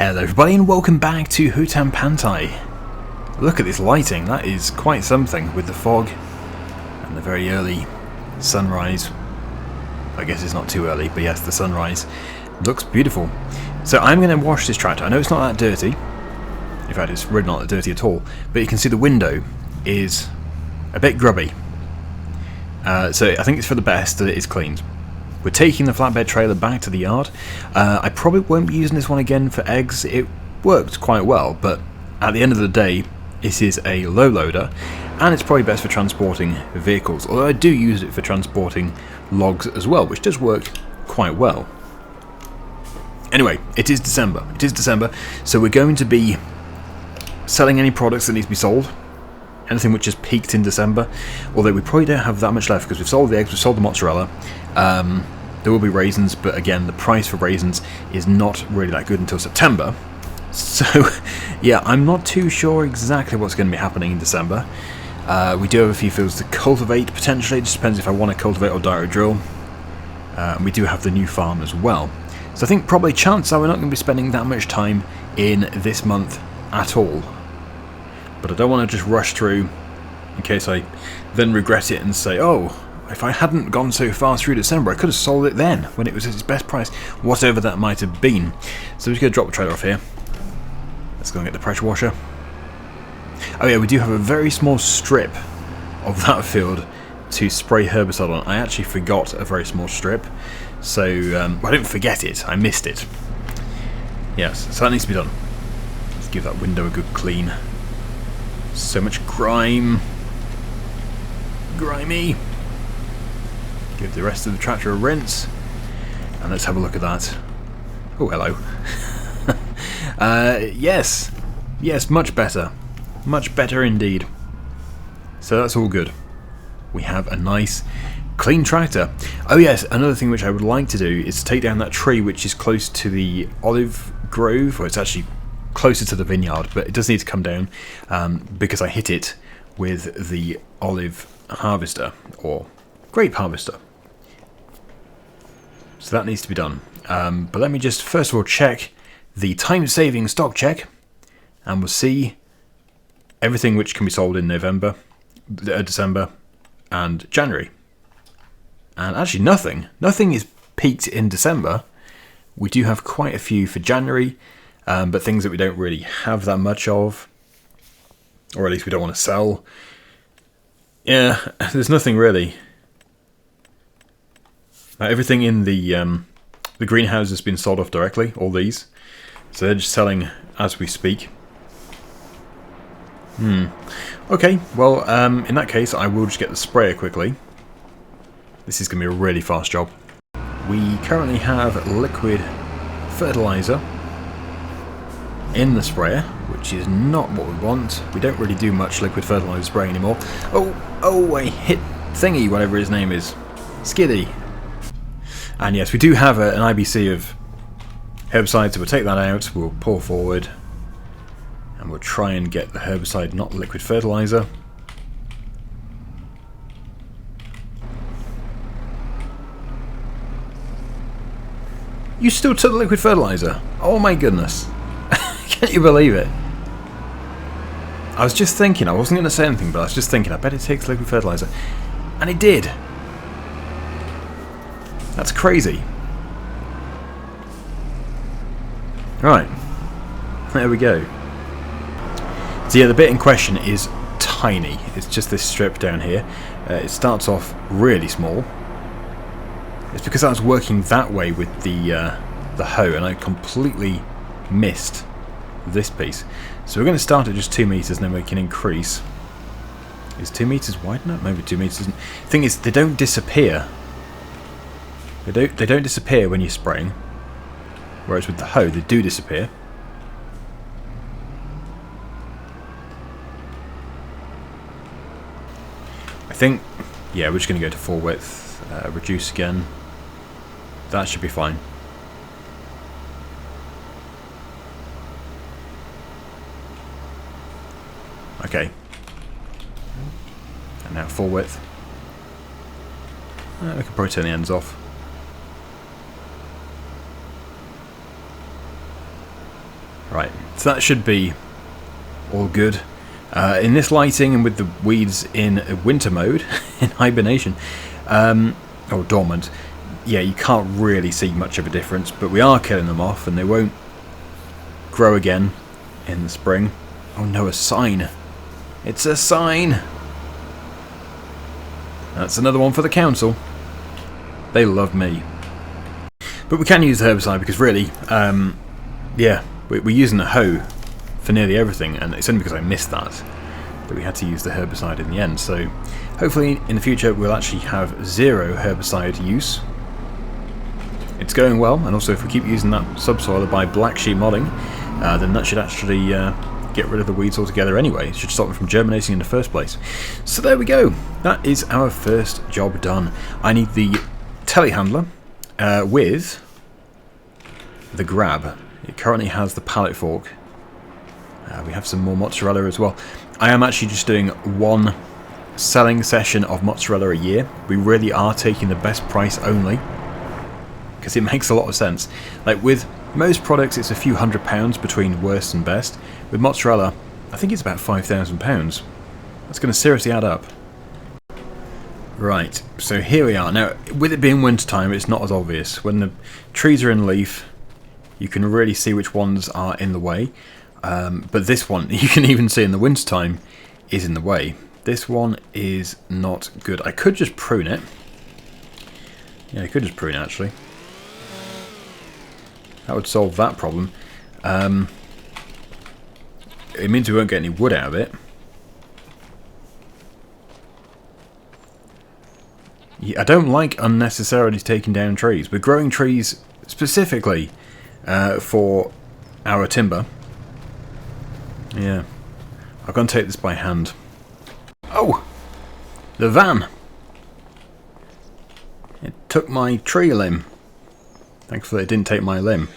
Hello everybody and welcome back to Hutan Pantai. Look at this lighting, that is quite something with the fog and the very early sunrise. I guess it's not too early, but yes, the sunrise looks beautiful. So I'm going to wash this tractor. I know it's not that dirty, in fact it's really not that dirty at all, but you can see the window is a bit grubby. So I think it's for the best that it is cleaned. We're taking the flatbed trailer back to the yard. I probably won't be using this one again for eggs. It worked quite well, but at the end of the day, this is a low loader, and it's probably best for transporting vehicles, although I do use it for transporting logs as well, which does work quite well. Anyway, it is December. It is December, so we're going to be selling any products that need to be sold. Anything which has peaked in December, although we probably don't have that much left because we've sold the eggs, we've sold the mozzarella. There will be raisins, but again, the price for raisins is not really that good until September. So, yeah, I'm not too sure exactly what's going to be happening in December. We do have a few fields to cultivate, potentially. It just depends if I want to cultivate or direct drill. We do have the new farm as well. So I think probably chances are we're not going to be spending that much time in this month at all. But I don't want to just rush through in case I then regret it and say, oh, if I hadn't gone so far through December, I could have sold it then when it was at its best price, whatever that might have been. So we're just going to drop the trailer off here. Let's go and get the pressure washer. Oh yeah, we do have a very small strip of that field to spray herbicide on. I actually forgot a very small strip, so I didn't forget it, I missed it. Yes, so that needs to be done. Let's give that window a good clean. So much grime. Grimy. Give the rest of the tractor a rinse. And let's have a look at that. Oh, hello. Yes. Yes, much better. Much better indeed. So that's all good. We have a nice, clean tractor. Oh yes, another thing which I would like to do is to take down that tree which is close to the olive grove, or it's actually closer to the vineyard, but it does need to come down because I hit it with the olive harvester, or grape harvester. So that needs to be done. But let me just first of all check the time-saving stock check, and we'll see everything which can be sold in November, December, and January. And actually nothing. Nothing is peaked in December. We do have quite a few for January, but things that we don't really have that much of, or at least we don't want to sell. Yeah, there's nothing really. Everything in the greenhouse has been sold off directly, all these. So they're just selling as we speak. Okay, well, in that case, I will just get the sprayer quickly. This is going to be a really fast job. We currently have liquid fertilizer in the sprayer, which is not what we want. We don't really do much liquid fertilizer spraying anymore. Oh, I hit Thingy, whatever his name is. Skiddy. And yes, we do have an IBC of herbicide, so we'll take that out, we'll pull forward, and we'll try and get the herbicide, not liquid fertilizer. You still took the liquid fertilizer? Oh my goodness. Can't you believe it? I was just thinking, I wasn't going to say anything, but I was just thinking, I bet it takes liquid fertilizer. And it did. That's crazy. Right. There we go. So yeah, the bit in question is tiny. It's just this strip down here. It starts off really small. It's because I was working that way with the hoe, and I completely missed this piece. So we're going to start at just 2 meters, and then we can increase. Is 2 meters wide enough? Maybe 2 meters isn't. The thing is, they don't disappear. They don't disappear when you're spraying, whereas with the hoe they do disappear. I think, yeah, we're just going to go to full width, reduce again. That should be fine. Okay. And now full width. We can probably turn the ends off. Right, so that should be all good. In this lighting and with the weeds in winter mode, in hibernation, or dormant, yeah, you can't really see much of a difference, but we are killing them off and they won't grow again in the spring. Oh no, a sign. It's a sign. That's another one for the council. They love me. But we can use the herbicide because really, yeah, we're using a hoe for nearly everything, and it's only because I missed that we had to use the herbicide in the end. So hopefully in the future we'll actually have 0 herbicide use. It's going well, and also if we keep using that subsoiler by black sheep modding, then that should actually get rid of the weeds altogether anyway. It should stop them from germinating in the first place. So there we go. That is our first job done. I need the telehandler with the grab. It currently has the pallet fork. We have some more mozzarella as well. I am actually just doing 1 selling session of mozzarella a year. We really are taking the best price only, because it makes a lot of sense. Like with most products it's a few £100 between worst and best. With mozzarella I think it's about £5,000. That's going to seriously add up. Right, so here we are. Now with it being winter time it's not as obvious. When the trees are in leaf you can really see which ones are in the way. But this one, you can even see in the winter time, is in the way. This one is not good. I could just prune it. Yeah, I could just prune it actually. That would solve that problem. It means we won't get any wood out of it. Yeah, I don't like unnecessarily taking down trees. We're growing trees specifically for our timber. Yeah, I'm going to take this by hand. Oh! The van! It took my tree limb. Thankfully it didn't take my limb.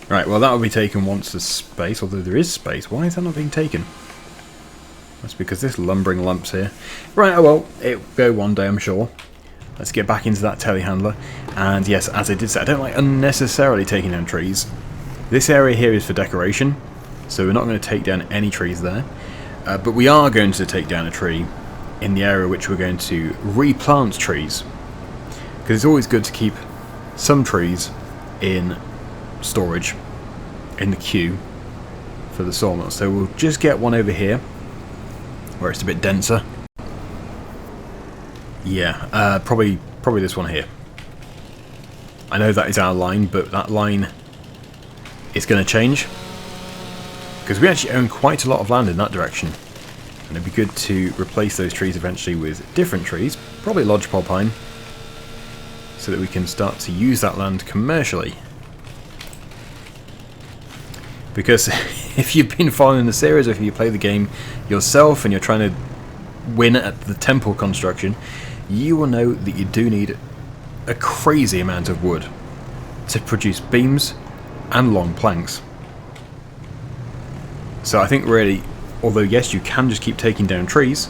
Right, well that will be taken once there's space, although there is space. Why is that not being taken? That's because this lumbering lump's here. Right, oh well, it'll go one day I'm sure. Let's get back into that telehandler. And yes, as I did say, I don't like unnecessarily taking down trees. This area here is for decoration, so we're not going to take down any trees there. But we are going to take down a tree in the area which we're going to replant trees. Because it's always good to keep some trees in storage, in the queue, for the sawmill. So we'll just get one over here, where it's a bit denser. Yeah, probably this one here. I know that is our line, but that line is going to change. Because we actually own quite a lot of land in that direction. And it'd be good to replace those trees eventually with different trees, probably lodgepole pine, so that we can start to use that land commercially. Because if you've been following the series, or if you play the game yourself and you're trying to win at the temple construction, you will know that you do need a crazy amount of wood to produce beams and long planks. So I think really, although yes you can just keep taking down trees,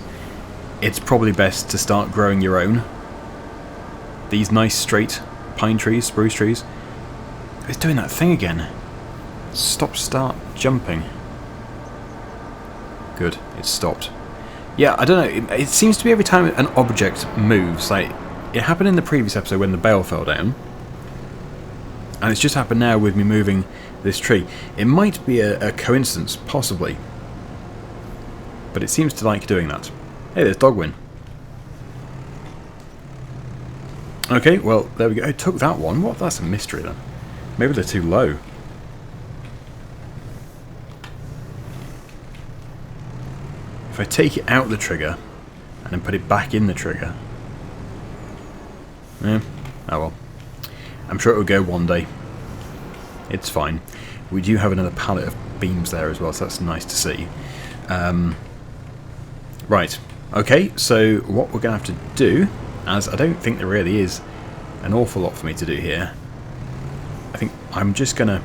it's probably best to start growing your own. These nice straight pine trees, spruce trees. It's doing that thing again. Stop, start, jumping. Good, it's stopped. Yeah, I don't know, it seems to be every time an object moves, like it happened in the previous episode when the bale fell down, and it's just happened now with me moving this tree. It might be a coincidence, possibly, but it seems to like doing that. Hey, there's Daggerwin. Okay, well, there we go. I took that one. What? That's a mystery then. Maybe they're too low. If I take it out the trigger and then put it back in the trigger, yeah, oh well. I'm sure it will go one day. It's fine. We do have another pallet of beams there as well, so that's nice to see. Right, okay, so what we're going to have to do, as I don't think there really is an awful lot for me to do here, I think I'm just going to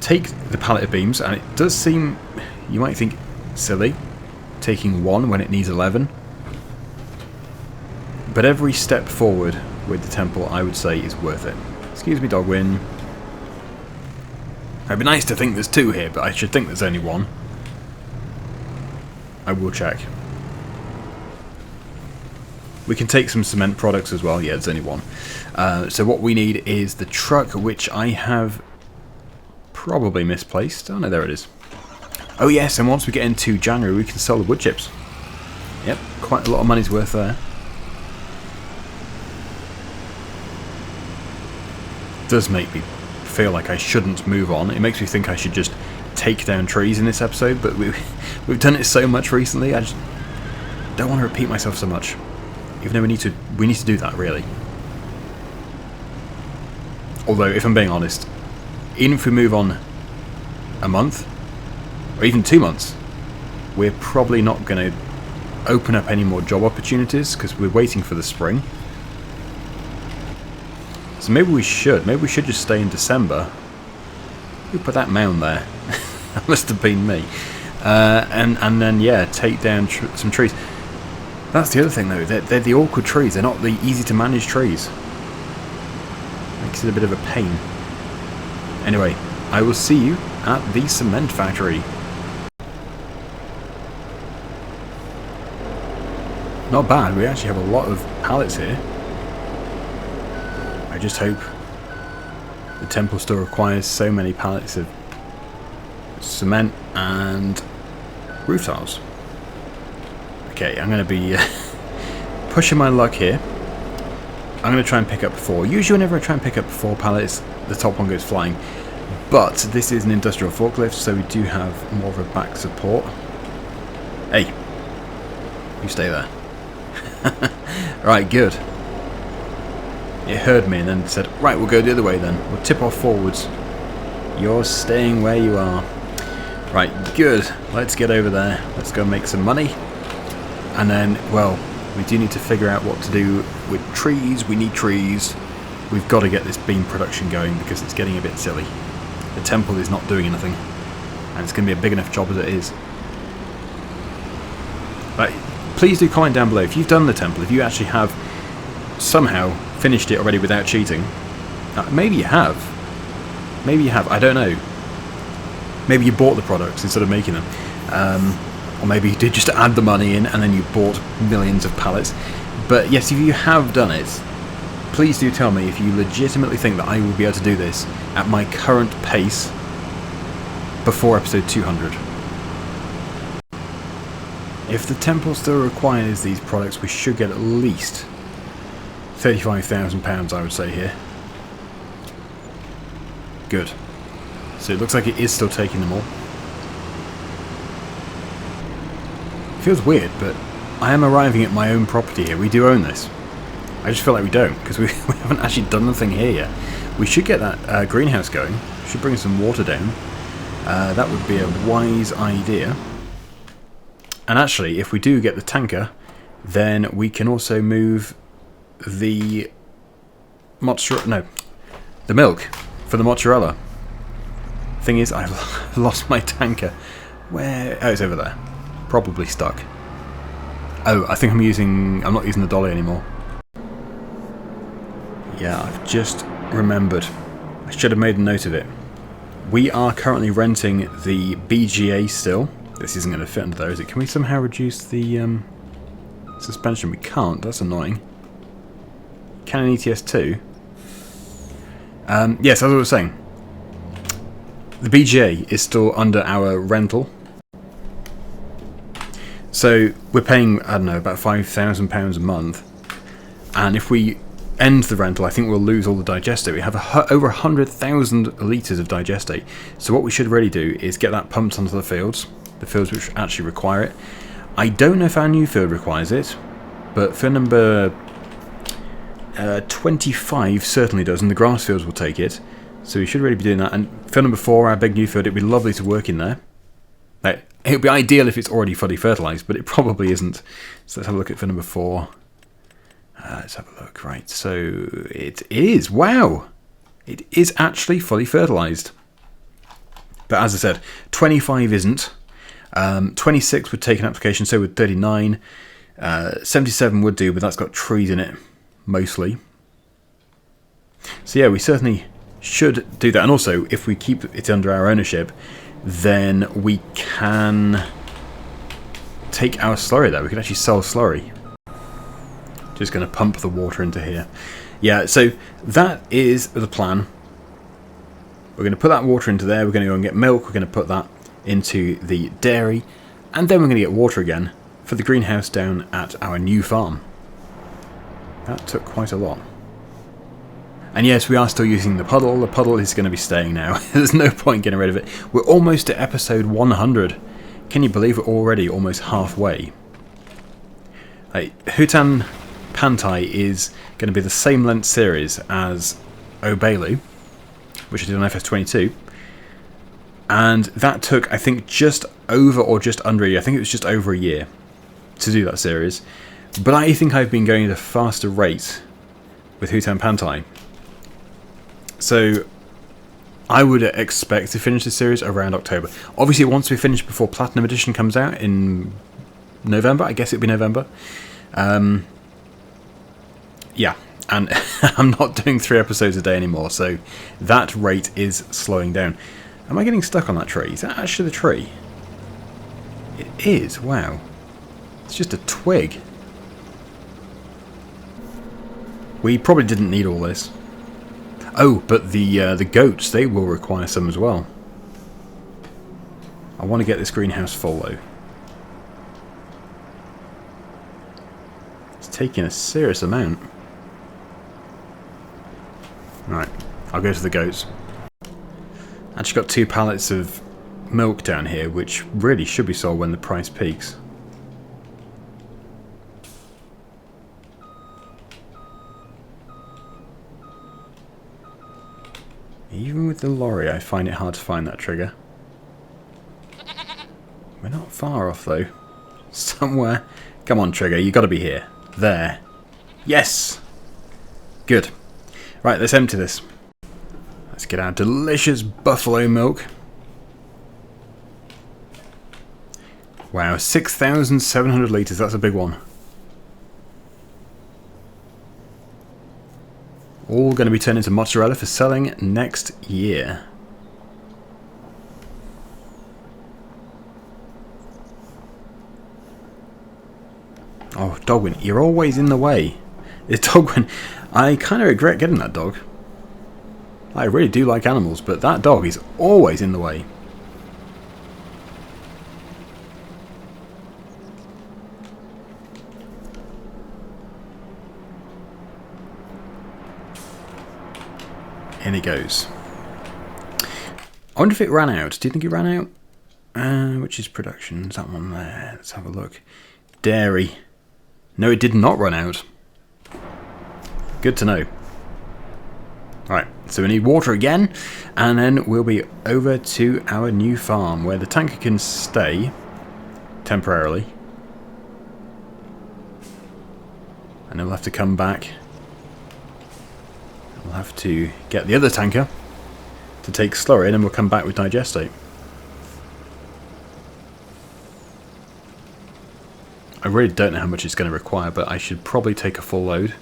take the pallet of beams, and it does seem, you might think, silly, taking one when it needs 11. But every step forward with the temple, I would say, is worth it. Excuse me, Daggerwin. It'd be nice to think there's 2 here, but I should think there's only 1. I will check. We can take some cement products as well. Yeah, there's only 1. So what we need is the truck, which I have probably misplaced. Oh no, there it is. Oh yes, and once we get into January, we can sell the wood chips. Yep, quite a lot of money's worth there. It does make me feel like I shouldn't move on. It makes me think I should just take down trees in this episode, but we've done it so much recently, I just don't want to repeat myself so much. Even though we need to do that, really. Although, if I'm being honest, even if we move on a month, or even 2 months, we're probably not going to open up any more job opportunities, because we're waiting for the spring. So maybe we should just stay in December. Who put that mound there? That must have been me. And then, yeah, take down some trees. That's the other thing, though. They're the awkward trees. They're not the easy-to-manage trees. Makes it a bit of a pain. Anyway, I will see you at the cement factory. Not bad. We actually have a lot of pallets here. I just hope the temple still requires so many pallets of cement and roof tiles. Okay, I'm going to be pushing my luck here. I'm going to try and pick up 4. Usually whenever I try and pick up 4 pallets, the top one goes flying. But this is an industrial forklift, so we do have more of a back support. Hey, you stay there. Right, good. It heard me and then said, right, we'll go the other way then. We'll tip off forwards. You're staying where you are. Right, good. Let's get over there. Let's go make some money. And then, well, we do need to figure out what to do with trees. We need trees. We've got to get this beam production going because it's getting a bit silly. The temple is not doing anything. And it's going to be a big enough job as it is. Right, please do comment down below if you've done the temple, if you actually have somehow finished it already without cheating. Maybe you have. Maybe you have. I don't know. Maybe you bought the products instead of making them. Or maybe you did just add the money in and then you bought millions of pallets. But yes, if you have done it, please do tell me if you legitimately think that I will be able to do this at my current pace before episode 200. If the temple still requires these products, we should get at least £35,000, I would say, here. Good. So it looks like it is still taking them all. Feels weird, but I am arriving at my own property here. We do own this. I just feel like we don't, because we haven't actually done anything here yet. We should get that greenhouse going. Should bring some water down. That would be a wise idea. And actually, if we do get the tanker, then we can also move the the milk for the mozzarella. Thing is, I've lost my tanker. Where? Oh, it's over there. Probably stuck. Oh, I think I'm not using the dolly anymore. Yeah, I've just remembered. I should have made a note of it. We are currently renting the BGA still. This isn't going to fit under there, is it? Can we somehow reduce the suspension? We can't. That's annoying. Can an ETS2? Yes, as I was saying, the BGA is still under our rental. So we're paying, I don't know, about £5,000 a month. And if we end the rental, I think we'll lose all the digestate. We have over 100,000 litres of digestate. So what we should really do is get that pumped onto the fields which actually require it. I don't know if our new field requires it, but field number 25 certainly does, and the grass fields will take it. So we should really be doing that. And field number 4, our big new field, it'd be lovely to work in there. Like, it would be ideal if it's already fully fertilised, but it probably isn't. So let's have a look at field number 4. Let's have a look. Right, so it is. Wow! It is actually fully fertilised. But as I said, 25 isn't. 26 would take an application, so would 39. 77 would do, but that's got trees in it, mostly. So yeah, we certainly should do that. And also, if we keep it under our ownership, then we can take our slurry there. We can actually sell slurry. Just going to pump the water into here. Yeah, so that is the plan. We're going to put that water into there. We're going to go and get milk. We're going to put that into the dairy. And then we're going to get water again for the greenhouse down at our new farm. That took quite a lot. And yes, we are still using the puddle. The puddle is going to be staying now. There's no point getting rid of it. We're almost to episode 100. Can you believe we're already almost halfway? Hutan Pantai is going to be the same length series as Bale, which I did on FS22. And that took, I think, just over or just under a year. I think it was just over a year to do that series. But I think I've been going at a faster rate with Hutan Pantai. So I would expect to finish this series around October. Obviously, once we finish before Platinum Edition comes out in November, I guess it'll be November. Yeah, and I'm not doing 3 episodes a day anymore, so that rate is slowing down. Am I getting stuck on that tree? Is that actually the tree? It is, wow. It's just a twig. We probably didn't need all this. Oh, but the goats, they will require some as well. I want to get this greenhouse full, though. It's taking a serious amount. Right, I'll go to the goats. Actually got 2 pallets of milk down here, which really should be sold when the price peaks. Even with the lorry, I find it hard to find that trigger. We're not far off, though. Somewhere. Come on, trigger, you got to be here. There. Yes! Good. Right, let's empty this. Let's get our delicious buffalo milk. Wow, 6,700 litres, that's a big one. All going to be turned into mozzarella for selling next year. Oh, Daggerwin, you're always in the way. It's Daggerwin. I kind of regret getting that dog. I really do like animals, but that dog is always in the way. In he goes. I wonder if it ran out. Do you think it ran out? Which is production? Is that one there? Let's have a look. Dairy. No, it did not run out. Good to know. Alright, so we need water again, and then we'll be over to our new farm, where the tanker can stay temporarily. And then we'll have to come back. We'll have to get the other tanker to take slurry, and then we'll come back with digestate. I really don't know how much it's going to require, but I should probably take a full load.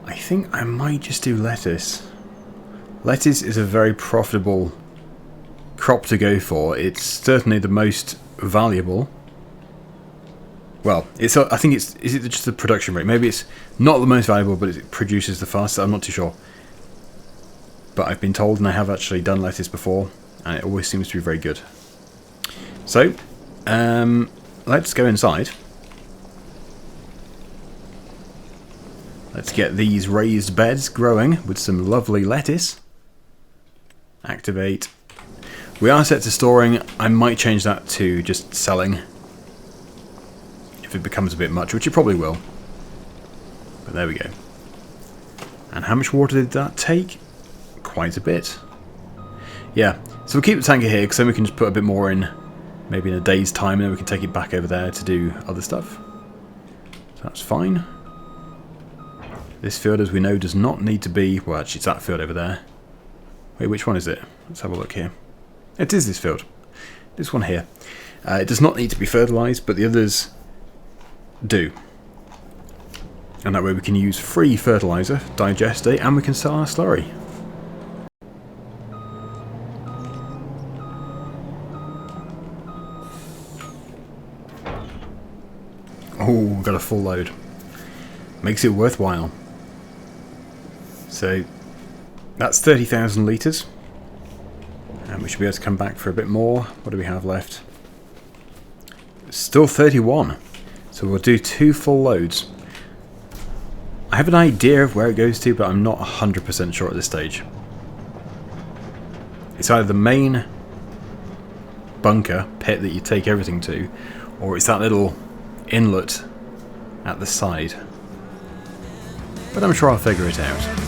I think I might just do lettuce. Lettuce is a very profitable crop to go for. It's certainly the most valuable. Well, it's. I think it's. Is it just the production rate? Maybe it's not the most valuable, but it produces the fastest. I'm not too sure. But I've been told, and I have actually done lettuce before, and it always seems to be very good. So, let's go inside. Let's get these raised beds growing with some lovely lettuce. Activate. We are set to storing. I might change that to just selling if it becomes a bit much, which it probably will. But there we go. And how much water did that take? Quite a bit. Yeah, so we'll keep the tanker here because then we can just put a bit more in, maybe in a day's time, and then we can take it back over there to do other stuff. So that's fine. This field, as we know, does not need to be... Well, actually, it's that field over there. Wait, which one is it? Let's have a look here. It is this field. This one here. It does not need to be fertilised, but the others do. And that way we can use free fertilizer, digestate, and we can sell our slurry. Oh, got a full load. Makes it worthwhile. So that's 30,000 litres. And we should be able to come back for a bit more. What do we have left? Still 31. So we'll do 2 full loads. I have an idea of where it goes to, but I'm not 100% sure at this stage. It's either the main bunker pit that you take everything to, or it's that little inlet at the side. But I'm sure I'll figure it out.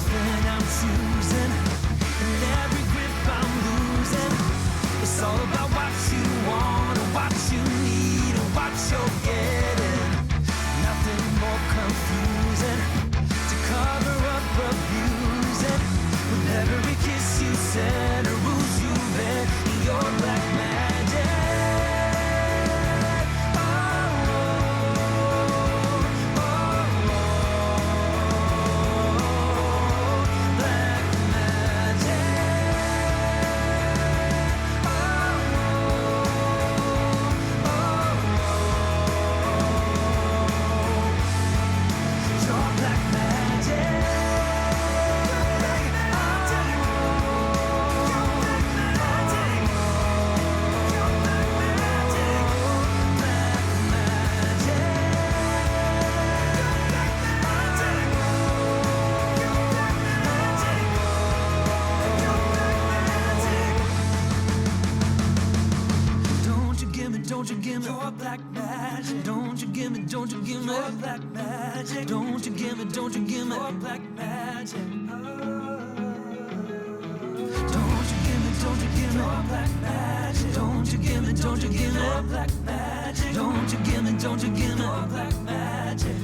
Don't you give me your black magic. Don't you give me your black magic. Don't you give me your black magic. Don't you give me your black magic. Don't you give me your black magic. Don't you give me your black magic. Don't you give me your black magic. Don't you give me your black magic. Don't you give me your black magic.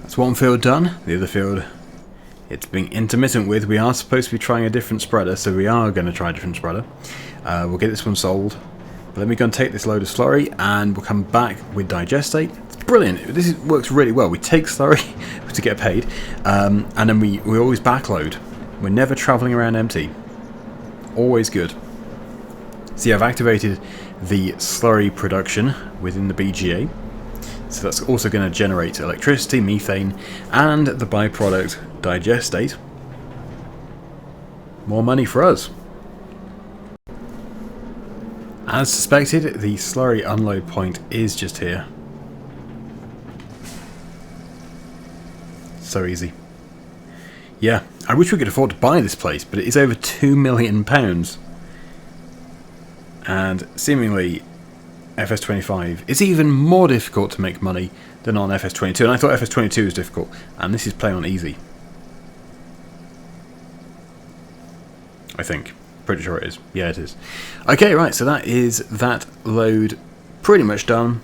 That's one field done. The other field it's being intermittent with. We are supposed to be trying a different spreader, so we are going to try a different spreader. We'll get this one sold. But let me go and take this load of slurry and we'll come back with digestate. It's brilliant. Works really well. We take slurry to get paid and then we always backload. We're never travelling around empty. Always good. See, I've activated the slurry production within the BGA. So that's also going to generate electricity, methane, and the byproduct digestate. More money for us. As suspected, the slurry unload point is just here. So easy. Yeah, I wish we could afford to buy this place, but it is over £2 million. And seemingly FS25 is even more difficult to make money than on FS22, and I thought FS22 was difficult, and this is playing on easy. I think. Pretty sure it is. Yeah, it is. Okay, right, so that is that load pretty much done.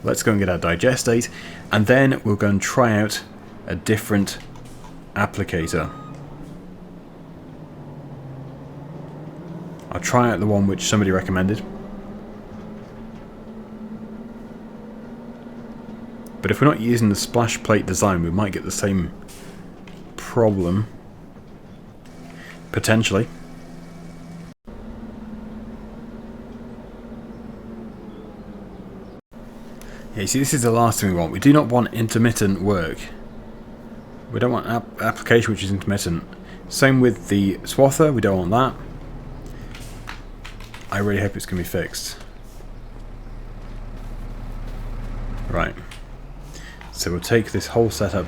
Let's go and get our digestate, and then we'll go and try out a different applicator. I'll try out the one which somebody recommended. But if we're not using the splash plate design, we might get the same problem. Potentially. Yeah, you see, this is the last thing we want. We do not want intermittent work. We don't want application which is intermittent. Same with the swather, we don't want that. I really hope it's going to be fixed. Right. So we'll take this whole setup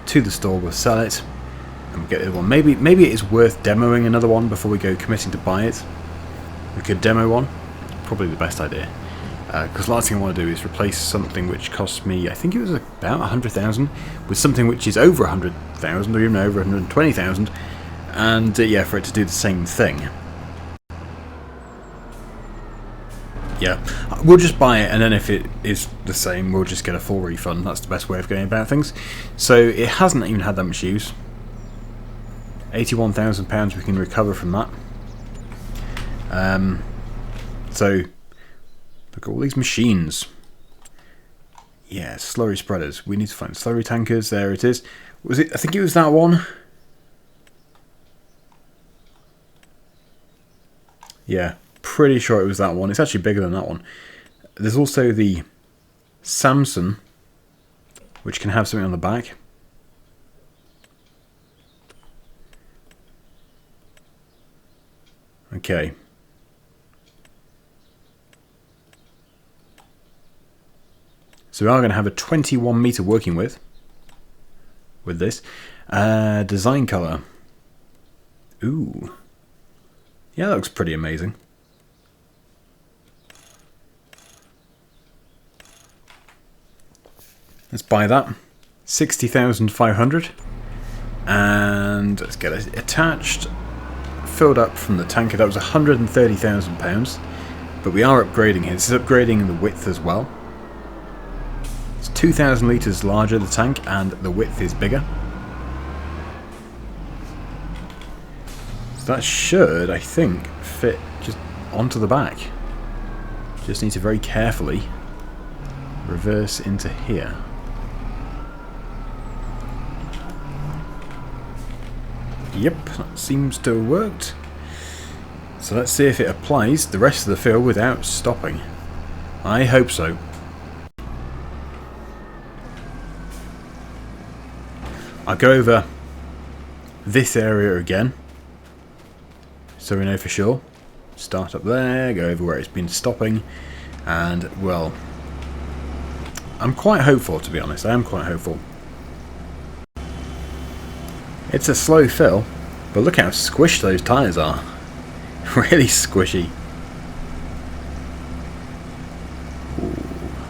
to the store, we'll sell it, and we'll get the other one. Maybe it is worth demoing another one before we go committing to buy it. We could demo one. Probably the best idea. Because the last thing I want to do is replace something which cost me, I think it was about 100,000, with something which is over 100,000, or even over 120,000, and yeah, for it to do the same thing. Yeah, we'll just buy it, and then if it is the same, we'll just get a full refund. That's the best way of going about things. So it hasn't even had that much use. £81,000 we can recover from that. So look at all these machines. Yeah, slurry spreaders. We need to find slurry tankers. There it is. Was it? I think it was that one. Yeah. Pretty sure it was that one. It's actually bigger than that one. There's also the Samson, which can have something on the back. Okay. So we are going to have a 21 meter working with this. Design color. Ooh. Yeah, that looks pretty amazing. Let's buy that. 60,500. And let's get it attached. Filled up from the tanker. That was £130,000. But we are upgrading it. This is upgrading the width as well. It's 2,000 litres larger, the tank, and the width is bigger. So that should, I think, fit just onto the back. Just need to very carefully reverse into here. Yep, that seems to have worked. So let's see if it applies the rest of the fill without stopping. I hope so. I'll go over this area again, so we know for sure. Start up there, go over where it's been stopping, and, well, I'm quite hopeful, to be honest. I am quite hopeful. It's a slow fill, but look how squished those tyres are. Really squishy. Ooh,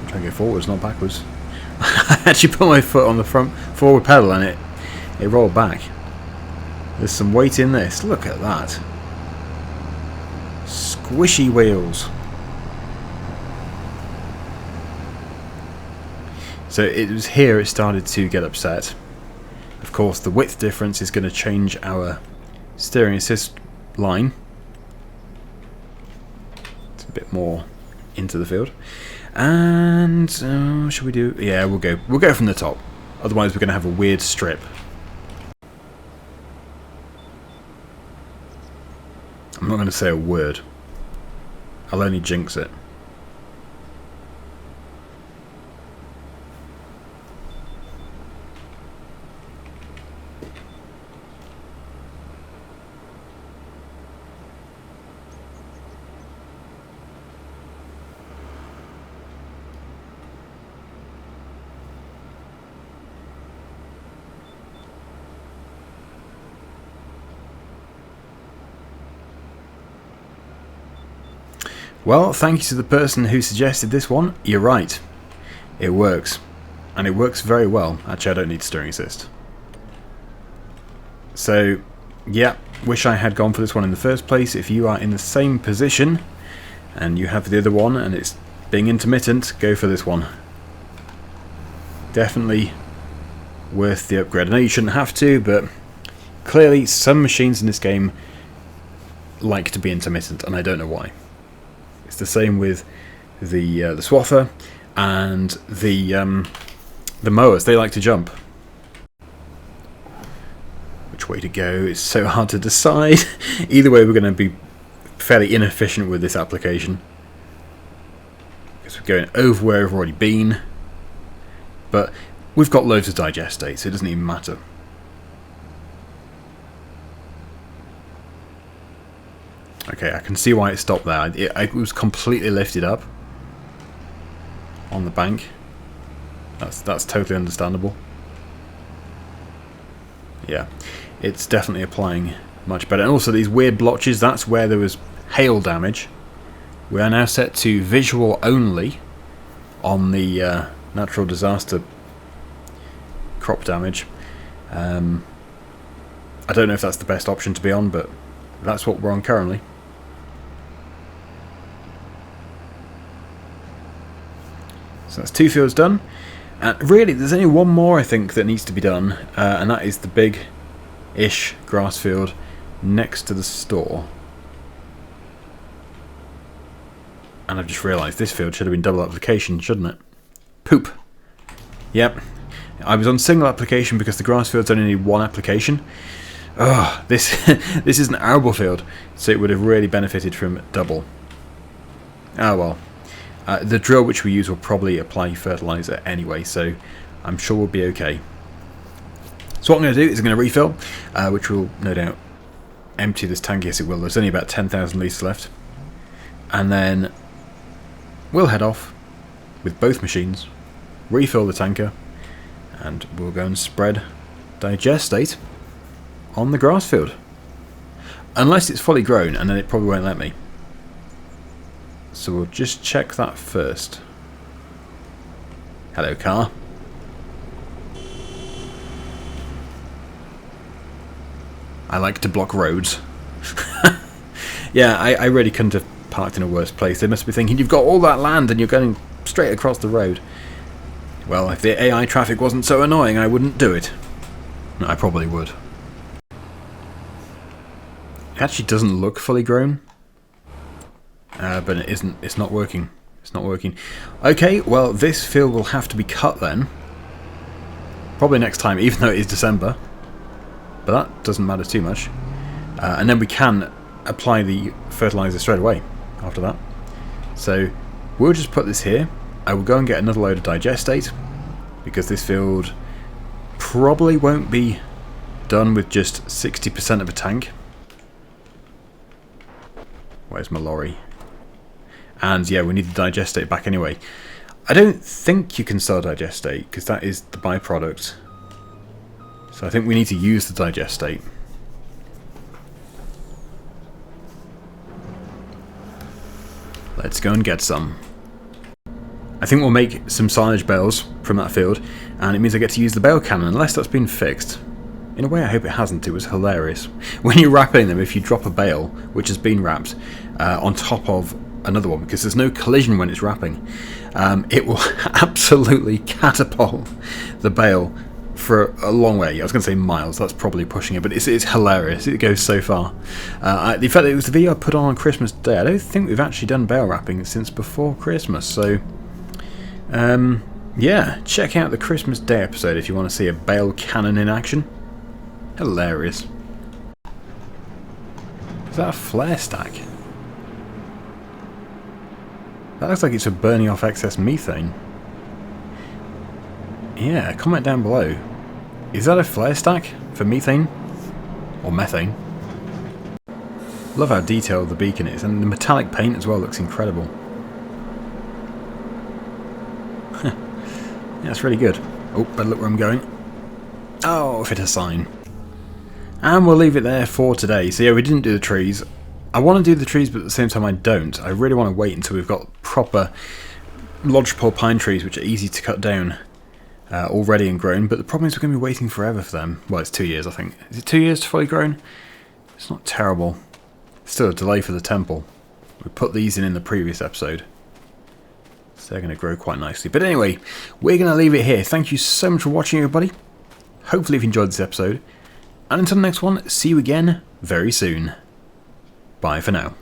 I'm trying to go forwards, not backwards. I actually put my foot on the front forward pedal and it rolled back. There's some weight in this. Look at that. Squishy wheels. So it was here it started to get upset. Of course, the width difference is going to change our steering assist line. It's a bit more into the field. And should we do? Yeah, we'll go from the top. Otherwise, we're going to have a weird strip. I'm not going to say a word. I'll only jinx it. Well, thank you to the person who suggested this one. You're right. It works. And it works very well. Actually, I don't need steering assist. So, yeah, wish I had gone for this one in the first place. If you are in the same position and you have the other one and it's being intermittent, go for this one. Definitely worth the upgrade. I know you shouldn't have to, but clearly some machines in this game like to be intermittent, and I don't know why. It's the same with the swather and the mowers. They like to jump. Which way to go? It's so hard to decide. Either way, we're going to be fairly inefficient with this application, because we're going over where we've already been. But we've got loads of digestate, so it doesn't even matter. Okay, I can see why it stopped there. It was completely lifted up on the bank. That's totally understandable. Yeah, it's definitely applying much better. And also these weird blotches, that's where there was hail damage, We are now set to visual only on the natural disaster crop damage. I don't know if that's the best option to be on, but that's what we're on currently. So that's 2 fields done. And really, there's only one more I think that needs to be done, and that is the big-ish grass field next to the store. And I've just realised this field should have been double application, shouldn't it? Poop. Yep. I was on single application because the grass fields only need one application. Oh, this this is an arable field, so it would have really benefited from double. Ah well. The drill which we use will probably apply fertilizer anyway, so I'm sure we'll be okay. So what I'm going to do is I'm going to refill, which will no doubt empty this tank. Yes, it will. There's only about 10,000 litres left. And then we'll head off with both machines, refill the tanker, and we'll go and spread digestate on the grass field. Unless it's fully grown, and then it probably won't let me. So we'll just check that first. Hello, car. I like to block roads. Yeah, I really couldn't have parked in a worse place. They must be thinking, you've got all that land and you're going straight across the road. Well, if the AI traffic wasn't so annoying, I wouldn't do it. I probably would. It actually doesn't look fully grown. But it isn't. It's not working. It's not working. Okay, well, this field will have to be cut then. Probably next time, even though it is December. But that doesn't matter too much. And then we can apply the fertilizer straight away after that. So we'll just put this here. I will go and get another load of digestate, because this field probably won't be done with just 60% of a tank. Where's my lorry? And yeah, we need the digestate back anyway. I don't think you can sell digestate, because that is the byproduct. So I think we need to use the digestate. Let's go and get some. I think we'll make some silage bales from that field, and it means I get to use the bale cannon, unless that's been fixed. In a way, I hope it hasn't. It was hilarious. When you're wrapping them, if you drop a bale, which has been wrapped, on top of another one, because there's no collision when it's wrapping, it will absolutely catapult the bale for a long way. I was going to say miles, that's probably pushing it, but it's hilarious. It goes so far. The fact that it was the video I put on Christmas Day, I don't think we've actually done bale wrapping since before Christmas, so yeah, check out the Christmas Day episode if you want to see a bale cannon in action. Hilarious. Is that a flare stack? That looks like it's for burning off excess methane. Yeah, comment down below. Is that a flare stack for methane? Or methane? Love how detailed the beacon is, and the metallic paint as well looks incredible. Yeah, that's really good. Oh, better look where I'm going. Oh, fit a sign. And we'll leave it there for today. So yeah, we didn't do the trees. I want to do the trees, but at the same time I don't. I really want to wait until we've got proper lodgepole pine trees, which are easy to cut down, already and grown. But the problem is we're going to be waiting forever for them. Well, it's 2 years, I think. Is it 2 years to fully grown? It's not terrible. Still a delay for the temple. We put these in the previous episode, so they're going to grow quite nicely. But anyway, we're going to leave it here. Thank you so much for watching, everybody. Hopefully you've enjoyed this episode. And until the next one, see you again very soon. Bye for now.